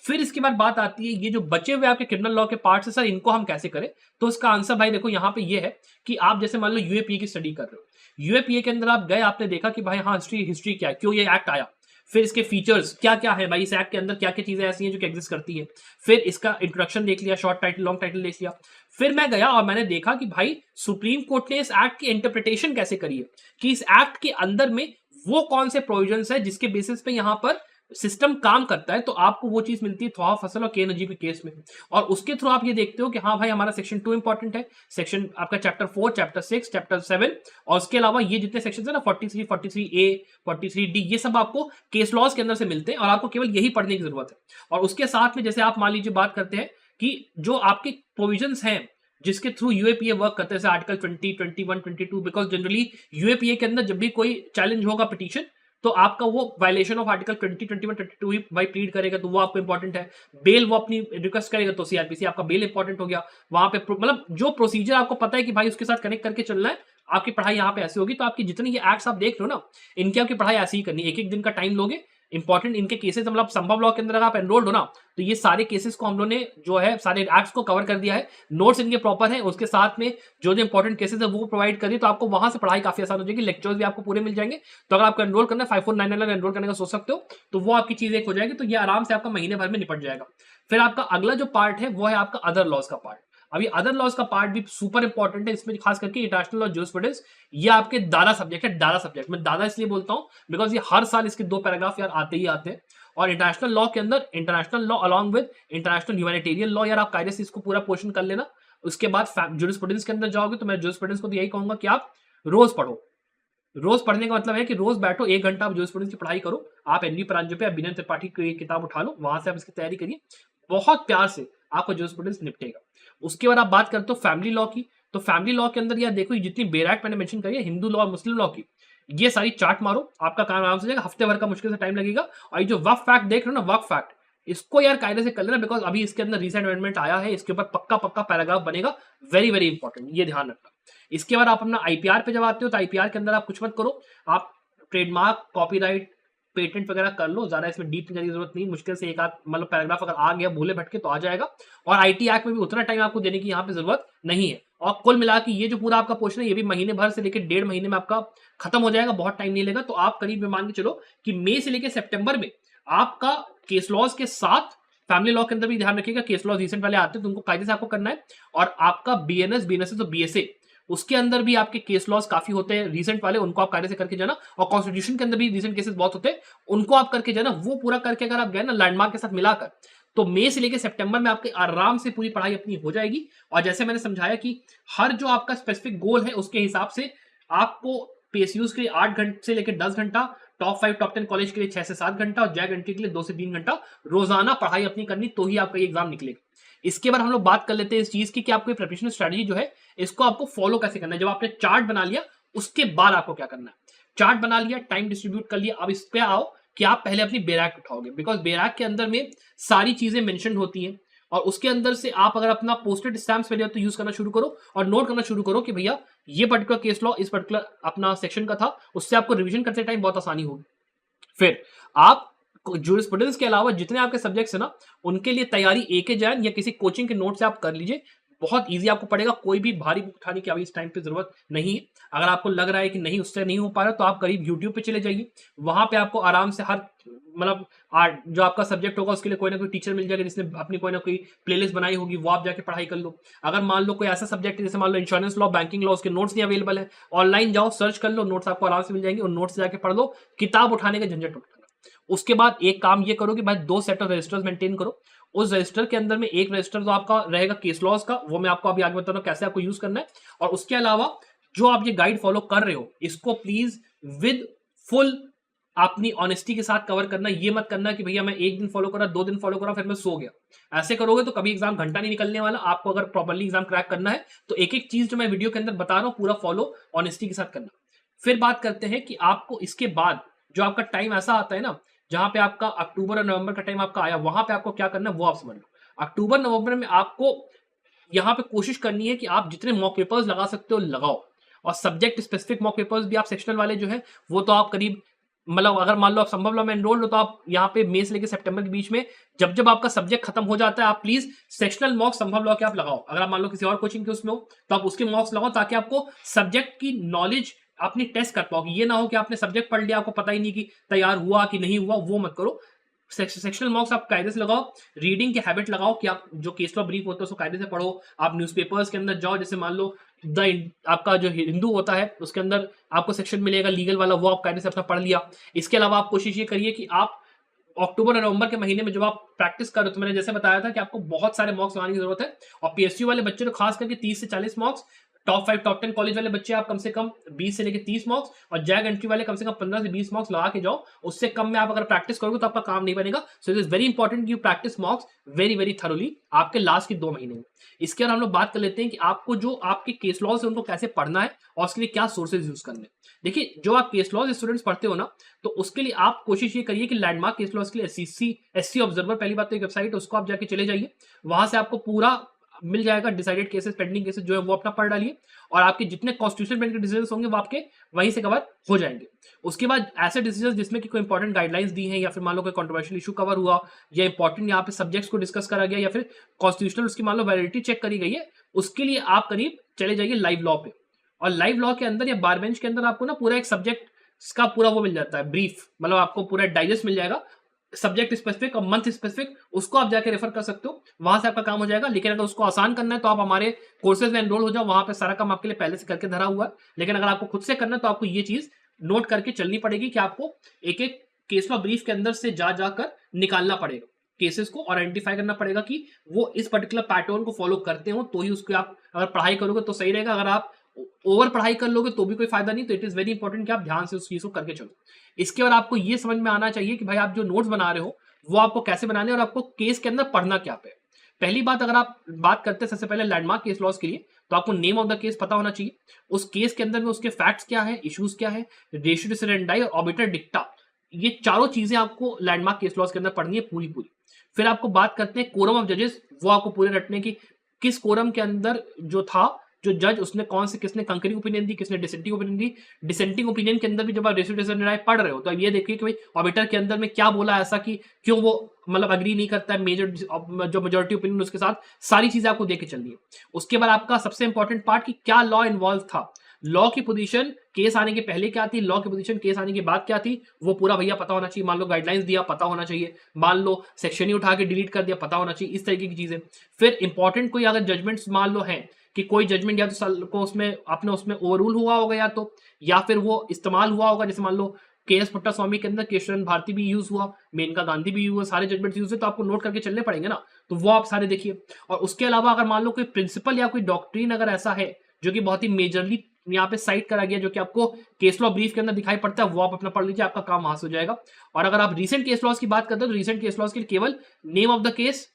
फिर इसके बाद बात आती है ये जो बचे हुए आपके क्रिमिनल लॉ के पार्ट है सर, इनको हम कैसे करें, तो इसका आंसर भाई देखो यहाँ पे ये है कि आप जैसे मान लो यूएपीए की स्टडी कर रहे हो, यूएपीए के अंदर आप गए, आपने देखा कि भाई हाँ हिस्ट्री क्या है, क्यों ये एक्ट आया, फिर इसके फीचर्स क्या क्या है भाई, इस एक्ट के अंदर क्या क्या चीजें ऐसी हैं जो कि एग्जिस्ट करती है, फिर इसका इंट्रोडक्शन देख लिया, शॉर्ट टाइटल, लॉन्ग टाइटल देख लिया। फिर मैं गया और मैंने देखा कि भाई सुप्रीम कोर्ट ने इस एक्ट की इंटरप्रिटेशन कैसे करी है, कि इस एक्ट के अंदर में वो कौन से प्रोविजंस है जिसके बेसिस पे यहाँ पर सिस्टम काम करता है, तो आपको वो चीज मिलती है थोड़ा फसल और के नजीब के केस में। और उसके थ्रू आप ये देखते हो कि हाँ भाई हमारा सेक्शन 2 इंपॉर्टेंट है, सेक्शन आपका चैप्टर 4, चैप्टर 6, चैप्टर 7, और उसके अलावा ये जितने सेक्शन है ना 43, 43A, 43D, ये सब आपको केस लॉज के अंदर से मिलते हैं और आपको केवल यही पढ़ने की जरूरत है। और उसके साथ में जैसे आप मान लीजिए बात करते हैं कि जो आपके प्रोविजंस हैं जिसके थ्रू यूएपीए वर्क करते हैं, आर्टिकल 20, 21, 22, बिकॉज जनरली यूएपीए के अंदर जब भी कोई चैलेंज होगा पिटीशन, तो आपका वो वायलेशन ऑफ आर्टिकल 20, 21, 22 ही भाई प्लीड करेगा, तो वो आपको इंपॉर्टेंट है। बेल वो अपनी रिक्वेस्ट करेगा तो सीआरपीसी आपका बेल इंपॉर्टेंट हो गया। वहां पे मतलब जो प्रोसीजर आपको पता है कि भाई उसके साथ कनेक्ट करके चलना है, आपकी पढ़ाई यहाँ पे ऐसी होगी। तो आपकी जितनी ये एक्ट्स आप देख रहे हो ना, इनकी आपकी पढ़ाई ऐसी ही करनी है, एक एक दिन का टाइम लोगे। इंपॉर्टेंट इनके केसेस मतलब संभव लॉ के अंदर आप एनरोल्ड हो ना, तो ये सारे केसेस को हम लोगों ने जो है सारे एक्ट्स को कवर कर दिया है, नोट्स इनके प्रॉपर है, उसके साथ में जो जो इंपॉर्टेंट केसेस है वो प्रोवाइड करिए, तो आपको वहां से पढ़ाई काफी आसान हो जाएगी, लेक्चर्स भी आपको पूरे मिल जाएंगे। तो अगर आपको एनरोल करना है 5499 एनरोल करने का सोच सकते हो, तो वो आपकी चीज एक हो जाएगी, तो ये आराम से आपका महीने भर में निपट जाएगा। फिर आपका अगला जो पार्ट है वो है आपका अदर लॉज का पार्ट। अभी अदर लॉज का पार्ट भी सुपर इंपॉर्टेंट है, इसमें खास करके इंटरनेशनल लॉ ज्यूरिस्प्रूडेंस, ये आपके दादा सब्जेक्ट है। दादा सब्जेक्ट मैं दादा इसलिए बोलता हूं बिकॉज ये हर साल इसके 2 पैराग्राफ यार आते ही आते हैं। और इंटरनेशनल लॉ के अंदर international law along with international humanitarian law, यार आप कायदे से इसको पूरा पोर्शन कर लेना। उसके बाद ज्यूरिस्प्रूडेंस के अंदर जाओगे तो मैं ज्यूरिस्प्रूडेंस को तो यही कहूंगा कि आप रोज पढ़ो। रोज पढ़ने का मतलब है कि रोज बैठो 1 घंटा आप ज्यूरिस्प्रूडेंस की पढ़ाई करो। आप एनवी प्रांजो पे या बिना त्रिपाठी की किताब उठा लो, वहां से आप इसकी तैयारी करिए, बहुत प्यार से आपका ज्यूरिस्प्रूडेंस निपटेगा। उसके बाद आप बात करते हो फैमिली लॉ की, तो फैमिली लॉ के अंदर यार देखो जितनी बेर एक्ट मैंने मेंशन करी है, हिंदू लॉ और मुस्लिम लॉ की, ये सारी चार्ट मारो, आपका काम आराम से जाएगा। हफ्ते भर का मुश्किल से टाइम लगेगा। और ये जो वक्फ फैक्ट देख रहे हो ना, वक्फ फैक्ट, इसको यार कायदे से कर लेना, बिकॉज अभी इसके अंदर रिसेंट अमेंडमेंट आया है, इसके ऊपर पक्का पक्का पैराग्राफ बनेगा, वेरी वेरी इंपॉर्टेंट, ये ध्यान रखना। इसके बाद आप अपना आईपीआर पे जब आते हो, तो आईपीआर के अंदर आप कुछ मत करो, आप ट्रेडमार्क, कॉपीराइट, पेटेंट वगैरह कर लो, ज्यादा इसमें डीप जाने की जरूरत नहीं, मुश्किल से एक आध मतलब पैराग्राफ अगर आ गया भूले भटके तो आ जाएगा। और आईटी एक्ट में भी उतना टाइम आपको देने की यहाँ पे जरूरत नहीं है। और कुल मिला के ये जो पूरा आपका पोर्शन है, ये भी महीने भर से लेकर 1.5 महीने में आपका खत्म हो जाएगा, बहुत टाइम नहीं लगेगा। तो आप करीब में मान के चलो कि मई से लेकर सितंबर में आपका केस लॉज के साथ फैमिली लॉ के अंदर भी ध्यान रखिएगा, केस लॉज रिसेंट वाले आते हैं तो उनको कायदे से आपको करना है। और आपका बीएनएस, बीएनएसएस और बीएसए, उसके अंदर भी आपके केस लॉज काफी होते हैं रिसेंट वाले, उनको आप कायदे से करके जाना। और कॉन्स्टिट्यूशन के अंदर भी रिसेंट केसेस बहुत होते हैं, उनको आप करके जाना। वो पूरा करके अगर आप गए ना लैंडमार्क के साथ मिलाकर, तो मई से लेकर सितंबर में आपके आराम से पूरी पढ़ाई अपनी हो जाएगी। और जैसे मैंने समझाया कि हर जो आपका स्पेसिफिक गोल है उसके हिसाब से आपको पीएसयूज के लिए 8 घंटे से लेकर 10 घंटा, टॉप 5 टॉप 10 कॉलेज के लिए 6 से 7 घंटा, और जैक एंट्री के लिए 2 से 3 घंटा रोजाना पढ़ाई अपनी करनी, तो ही आपका ये एग्जाम निकलेगा। इसके बाद हम लोग बात कर लेते हैं इस चीज की कि आपको प्रिपरेशन स्ट्रेटजी जो है इसको आपको फॉलो कैसे करना है। जब आपने चार्ट बना लिया उसके बाद आपको क्या करना है, चार्ट बना लिया, टाइम डिस्ट्रीब्यूट कर लिया, अब इस पे आओ कि आप पहले अपनी बेरैक उठाओगे, बिकॉज बेरैक के अंदर में सारी चीजें मेंशन होती हैं। और उसके अंदर से आप अगर अपना पोस्टेड स्टैम्प्स पहले तो यूज करना शुरू करो और नोट करना शुरू करो कि भैया ये पर्टिकुलर केस लॉ इस पर्टिकुलर अपना सेक्शन का था, उससे आपको रिवीजन करते टाइम बहुत आसानी होगी। फिर आप ज्यूरिस्प्रूडेंस के अलावा जितने आपके सब्जेक्ट्स है ना, उनके लिए तैयारी एक ही जैन या किसी कोचिंग के नोट से आप कर लीजिए, बहुत इजी आपको पड़ेगा। कोई भी भारी बुक उठाने की अभी इस टाइम पे जरूरत नहीं है। अगर आपको लग रहा है कि नहीं उससे नहीं हो पा रहा, तो आप करीब यूट्यूब पे चले जाइए, वहां पे आपको आराम से हर मतलब जो आपका सब्जेक्ट होगा उसके लिए कोई ना कोई टीचर मिल जाएगा जिसने अपनी कोई ना कोई प्लेलिस्ट बनाई होगी, वो आप जाके पढ़ाई कर लो। अगर मान लो कोई ऐसा सब्जेक्ट है जैसे मान लो इंश्योरेंस लॉ, बैंकिंग लॉ, उसके नोट्स नहीं अवेलेबल है, ऑनलाइन जाओ सर्च कर लो, नोट्स आपको आराम से मिल जाएंगे, और नोट्स से जाके पढ़ लो, किताब उठाने का झंझट उठाना। उसके बाद एक काम ये करो कि भाई 2 सेट ऑफ रजिस्टर्स मेंटेन करो। उस रजिस्टर के अंदर में एक रजिस्टर तो आपका रहेगा केस लॉज का, वो मैं आपको अभी आगे बता रहा हूं कैसे आपको यूज करना है। और उसके अलावा जो आप ये गाइड फॉलो कर रहे हो, इसको प्लीज विद फुल अपनी ऑनेस्टी के साथ कवर करना। ये मत करना कि भैया मैं 1 दिन फॉलो करा, 2 दिन फॉलो करा, फिर मैं सो गया। ऐसे करोगे तो कभी एग्जाम घंटा नहीं निकलने वाला। आपको अगर प्रॉपर्ली एग्जाम क्रैक करना है तो एक एक चीज जो मैं वीडियो के अंदर बता रहा हूं पूरा फॉलो ऑनेस्टी के साथ करना। फिर बात करते हैं कि आपको इसके बाद जो आपका टाइम ऐसा आता है ना, जहां पे आपका अक्टूबर और नवंबर का टाइम आपका आया, वहां पे आपको क्या करना है वो आप समझ लो। अक्टूबर नवंबर में आपको यहाँ पे कोशिश करनी है कि आप जितने मॉक पेपर्स लगा सकते हो लगाओ। और सब्जेक्ट स्पेसिफिक मॉक पेपर्स भी आप सेक्शनल वाले जो है वो तो आप करीब मतलब अगर मान लो आप संभव लॉ में एनरोल हो तो आप यहाँ पे मई से लेकर सितंबर के बीच में जब जब आपका सब्जेक्ट खत्म हो जाता है, आप प्लीज सेक्शनल मॉक्स संभव लॉ के आप लगाओ। अगर आप मान लो किसी और कोचिंग के उसमें हो तो आप उसके मॉक्स लगाओ, ताकि आपको सब्जेक्ट की नॉलेज अपनी टेस्ट कर पाओ। ये ना हो कि आपने सब्जेक्ट पढ़ लिया, आपको पता ही नहीं कि तैयार हुआ कि नहीं हुआ, वो मत करो। सेक्शनल मॉक्स आप कायदे से लगाओ। रीडिंग की हैबिट लगाओ कि आप जो केस लॉ ब्रीफ होता है उसको कायदे से पढ़ो। आप न्यूज़पेपर्स के अंदर जाओ, जैसे मान लो आपका जो हिंदू होता है उसके अंदर आपको सेक्शन मिलेगा लीगल वाला, वो आप कायदे से अपना पढ़ लिया। इसके अलावा आप कोशिश ये करिए कि आप अक्टूबर और नवंबर के महीने में जब आप प्रैक्टिस करो, तो मैंने जैसे बताया था कि आपको बहुत सारे मॉक्स लगाने की जरूरत है। और पीएसयू वाले बच्चे तो खास करके 30 से 40 मॉक्स टॉप 5 टॉप 10 कॉलेज वाले बच्चे आप कम से कम 20 से लेकर 30 मार्क्स, और जैग एंट्री वाले कम से कम 15 से 20 मार्क्स लगा के जाओ। उससे कम में आप अगर प्रैक्टिस करोगे तो आपका काम नहीं बनेगा। So it is very important you practice marks very very thoroughly आपके लास्ट के 2 महीने में। इसके बाद हम लोग बात कर लेते हैं कि आपको जो आपके केस लॉज है उनको कैसे पढ़ना है और उसके लिए क्या सोर्सेज यूज करने हैं। देखिए, जो आप केस लॉज स्टूडेंट्स पढ़ते हो ना, तो उसके लिए आप कोशिश ये करिए कि लैंडमार्क केस लॉज के लिए एससी ऑब्जर्वर पहली बात तो एक वेबसाइट है, उसको आप जाके चले जाइए। वहां से आपको पूरा मिल जाएगा, डिसाइडेड केसेस, पेंडिंग केसेस जो है वो अपना पढ़ डालिए, और आपके जितने कॉन्स्टिट्यूशन बेंच के डिसीजन होंगे वो आपके वहीं से कवर हो जाएंगे। उसके बाद ऐसे डिसीजन जिसमें कि कोई इंपॉर्टेंट गाइडलाइंस दी हैं, या फिर मान लो कोई कंट्रोवर्शियल इशू कवर हुआ, या इंपॉर्टेंट यहाँ पे सब्जेक्ट्स को डिस्कस करा गया, या फिर कॉन्स्टिट्यूशनल उसकी मान लो वैलिडिटी चेक करी गई है, उसके लिए आप करीब चले जाइए लाइव लॉ पे। और लाइव लॉ के अंदर या बार बेंच के अंदर आपको ना पूरा एक सब्जेक्ट का पूरा वो मिल जाता है, ब्रीफ, मतलब आपको पूरा डाइजेस्ट मिल जाएगा, सब्जेक्ट स्पेसिफिक और मंथ स्पेसिफिक, उसको आप जाके रेफर कर सकते हो, वहां से आपका काम हो जाएगा। लेकिन अगर उसको आसान करना है तो आप हमारे कोर्सेज में एनरोल हो जाओ, वहां पे सारा काम आपके लिए पहले से करके धरा हुआ है। लेकिन अगर आपको खुद से करना है तो आपको ये चीज नोट करके चलनी पड़ेगी कि आपको एक एक केस लॉ ब्रीफ के अंदर से जा जाकर निकालना पड़ेगा केसेस को, और आइडेंटिफाई करना पड़ेगा कि वो इस पर्टिकुलर पैटर्न को फॉलो करते हो, तो ही उसको आप अगर पढ़ाई करोगे तो सही रहेगा। अगर आप ओवर पढ़ाई कर लोगे तो भी कोई फायदा नहीं। तो इट इज वेरी इंपॉर्टेंट कि आप ध्यान से उस चीज को करके चलो। इसके बाद आपको ये समझ में आना चाहिए कि भाई आप जो नोट्स बना रहे हो वो आपको कैसे बनाने और आपको केस के अंदर पढ़ना क्या पे। पहली बात, अगर आप बात करते हैं सबसे पहले लैंडमार्क केस लॉस के लिए, तो आपको नेम ऑफ द केस पता होना चाहिए, उस केस के अंदर में उसके फैक्ट्स क्या है, इश्यूज क्या है, रेशियो डिसरेंडाई और ऑर्बिटर डिक्टा, ये चारों चीजें आपको लैंडमार्क केस लॉस के अंदर पढ़नी है पूरी पूरी। फिर आपको बात करते हैं कोरम ऑफ जजेस, वो आपको पूरे रटने की, किस कोरम के अंदर जो था जो जज, उसने कौन से, किसने कंकरिंग ओपिनियन दी, किसने डिसेंटिंग ओपिनियन दी। डिसेंटिंग ओपिनियन के अंदर भी जब आप रेशियो डिसरेंडाई पढ़ रहे हो तो अब ये देखिए कि भाई ऑडिटर के अंदर में क्या बोला ऐसा कि क्यों वो मतलब अग्री नहीं करता है मेजर जो मेजोरिटी ओपिनियन उसके साथ, सारी चीजें आपको देख के चलनी है। उसके बाद आपका सबसे इंपॉर्टेंट पार्ट कि क्या लॉ इन्वॉल्व था, लॉ की पोजीशन केस आने के पहले क्या थी, लॉ की पोजीशन केस आने के बाद क्या थी, वो पूरा भैया पता होना चाहिए। मान लो गाइडलाइंस दिया, पता होना चाहिए। मान लो सेक्शन ही उठा के डिलीट कर दिया, पता होना चाहिए। इस तरीके की चीजें। फिर इंपॉर्टेंट कोई अगर जजमेंट्स मान लो है कि कोई जजमेंट या तो को उसमें अपने उसमें ओवररूल हुआ होगा, या फिर वो इस्तेमाल हुआ होगा, जैसे मान लो के.एस. पुट्टास्वामी के अंदर केशवन भारती भी यूज हुआ, मेनका गांधी भी यूज हुआ, सारे जजमेंट यूज हुए, तो आपको नोट करके चलने पड़ेंगे ना, तो वो आप सारे देखिए। और उसके अलावा अगर मान लो कोई प्रिंसिपल या कोई डॉक्ट्रिन अगर ऐसा है जो कि बहुत ही मेजरली यहाँ पे साइट करा गया, जो कि आपको केस लॉ ब्रीफ के अंदर दिखाई पड़ता है, वो आप अपना पढ़ लीजिए, आपका काम वहां से हो जाएगा। और अगर आप रीसेंट केस लॉस की बात करते हैं तो रीसेंट केस लॉस के लिए केवल नेम ऑफ द केस,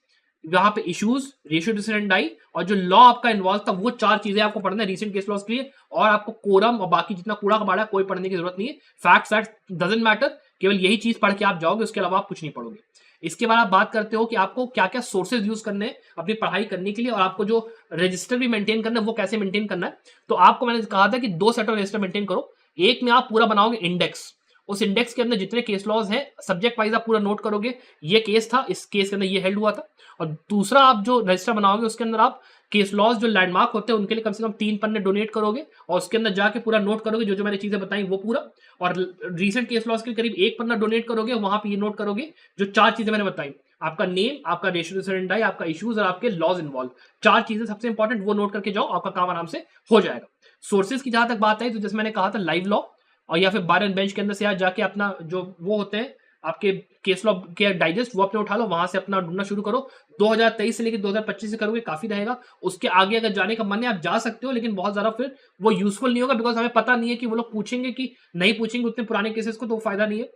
वहां पे इश्यूज, रेशियो डिसरेंडाई और जो लॉ आपका इन्वॉल्व था, वो चार चीजें आपको पढ़ना है रीसेंट केस लॉस के लिए। और आपको कोरम और बाकी जितना कूड़ा कबाड़ा कोई पढ़ने की जरूरत नहीं है। फैक्ट्स डजंट मैटर, केवल यही चीज पढ़ के आप जाओगे, उसके अलावा आप कुछ नहीं पढ़ोगे। इसके बाद आप बात करते हो कि आपको क्या क्या सोर्सेज यूज करने हैं अपनी पढ़ाई करने के लिए, और आपको जो रजिस्टर भी मेंटेन करना है वो कैसे मेंटेन करना है। तो आपको मैंने कहा था कि 2 सेट ऑफ रजिस्टर मेंटेन करो। एक में आप पूरा बनाओगे इंडेक्स, उस इंडेक्स के अंदर जितने केस लॉज हैं सब्जेक्ट वाइज आप पूरा नोट करोगे, ये केस था, इस केस के अंदर ये हेल्ड हुआ था। और दूसरा आप जो रजिस्टर बनाओगे उसके अंदर आप केस लॉज जो लैंडमार्क होते हैं उनके लिए कम से कम 3 पन्ने डोनेट करोगे, और उसके अंदर जाके पूरा नोट करोगे जो जो मैंने चीजें बताई वो पूरा। और रीसेंट केस लॉज के करीब 1 पन्ना डोनेट करोगे, वहां पे ये नोट करोगे जो 4 चीजें मैंने बताई, आपका नेम, आपका रेशियो डिसरेंडाई, आपका इश्यूज और आपके लॉज इन्वॉल्व, 4 चीजें सबसे इंपॉर्टेंट, वो नोट करके जाओ, आपका काम आराम से हो जाएगा। सोर्सेज की जहां तक बात है तो जैसे मैंने कहा था लाइव लॉ, और या फिर बार एंड बेंच के अंदर से जाके अपना जो वो होते हैं आपके केस लॉ के डाइजेस्ट, वो अपने उठा लो, वहां से अपना ढूंढना शुरू करो। 2023 से लेकर 2025 से करोगे काफी रहेगा। उसके आगे अगर जाने का मन है आप जा सकते हो, लेकिन बहुत ज्यादा फिर वो यूजफुल नहीं होगा, बिकॉज हमें पता नहीं है कि वो लोग पूछेंगे कि नहीं पूछेंगे उतने पुराने केसेस को, तो फायदा नहीं है।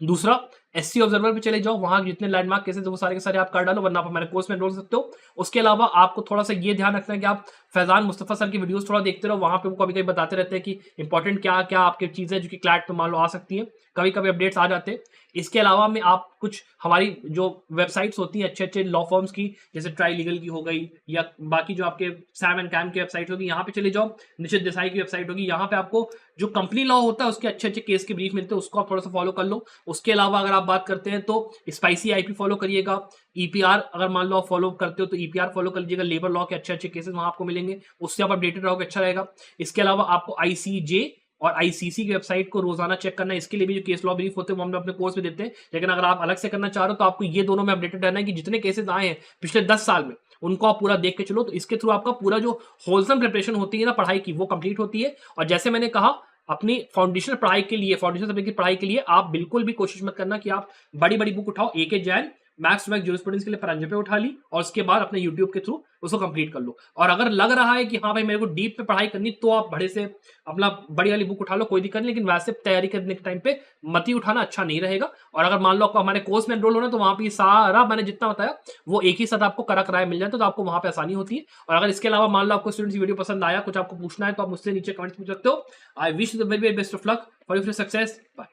दूसरा, एससी ऑब्जर्वर पे चले जाओ, वहां जितने लैंडमार्क केसेस वो सारे के सारे आप कर डालो, वरना आप हमारे कोर्स में डोल सकते हो। उसके अलावा आपको थोड़ा सा ये ध्यान रखना है कि आप फैजान मुस्तफा सर की वीडियोस थोड़ा देखते रहो, वहां पे वो कभी कभी बताते रहते हैं कि इंपॉर्टेंट क्या क्या आपकी चीजें जो कि क्लैट पे मान लो आ सकती है, कभी कभी अपडेट्स आ जाते हैं। इसके अलावा में आप कुछ हमारी जो वेबसाइट्स होती हैं अच्छे अच्छे लॉ फॉर्म्स की, जैसे ट्राई लीगल की हो गई, या बाकी जो आपके सैम एंड कैम की वेबसाइट होगी, यहाँ पे चले जाओ। निशित देसाई की वेबसाइट होगी, यहाँ पे आपको जो कंपनी लॉ होता है उसके अच्छे अच्छे केस के ब्रीफ मिलते हैं, उसको आप थोड़ा सा फॉलो कर लो। उसके अलावा अगर आप बात करते हैं तो स्पाइसी आईपी फॉलो करिएगा। ईपीआर अगर मान लो आप फॉलो करते हो तो ईपीआर फॉलो कर लीजिएगा, लेबर लॉ के अच्छे अच्छे केसेस वहां आपको मिलेंगे, उससे आप अपडेटेड रहोगे, अच्छा रहेगा। इसके अलावा आपको आईसीजे और आईसीसी की वेबसाइट को रोजाना चेक करना है, इसके लिए भी जो केस लॉ ब्रीफ होते हैं वो हम अपने कोर्स में देते हैं। लेकिन अगर आप अलग से करना चाह रहे हो तो आपको ये दोनों में अपडेटेड रहना है कि जितने केसेस आए हैं पिछले 10 साल में उनको आप पूरा देख के चलो, तो इसके थ्रू आपका पूरा जो होलसम प्रिपरेशन होती है ना पढ़ाई की, वो कंप्लीट होती है। और जैसे मैंने कहा, अपनी फाउंडेशन पढ़ाई के लिए, फाउंडेशन सब्जेक्ट की पढ़ाई के लिए आप बिल्कुल भी कोशिश मत करना कि आप बड़ी बड़ी बुक उठाओ। एक Jain maths to maths jurisprudence के लिए प्रांजपे उठा ली और उसके बाद अपने यूट्यूब के थ्रू उसको कंप्लीट कर लो। और अगर लग रहा है कि हाँ भाई मेरे को डीप पे पढ़ाई करनी, तो आप बड़े से अपना बड़ी वाली बुक उठा लो, कोई दिक्कत नहीं, लेकिन वैसे तैयारी करने के टाइम पे मत ही उठाना, अच्छा नहीं रहेगा। और अगर मान लो आपको हमारे कोर्स में एनरोल होना है, तो वहां पे सारा मैंने जितना बताया वो एक ही साथ आपको करा कराया मिल जाता है, तो आपको वहां पे आसानी होती है। और अगर इसके अलावा मान लो आपको स्टूडेंट्स वीडियो पसंद आया, कुछ आपको पूछना है, तो आप मुझसे नीचे कमेंट्स पूछ सकते हो। I wish the very best of luck for your success. Bye.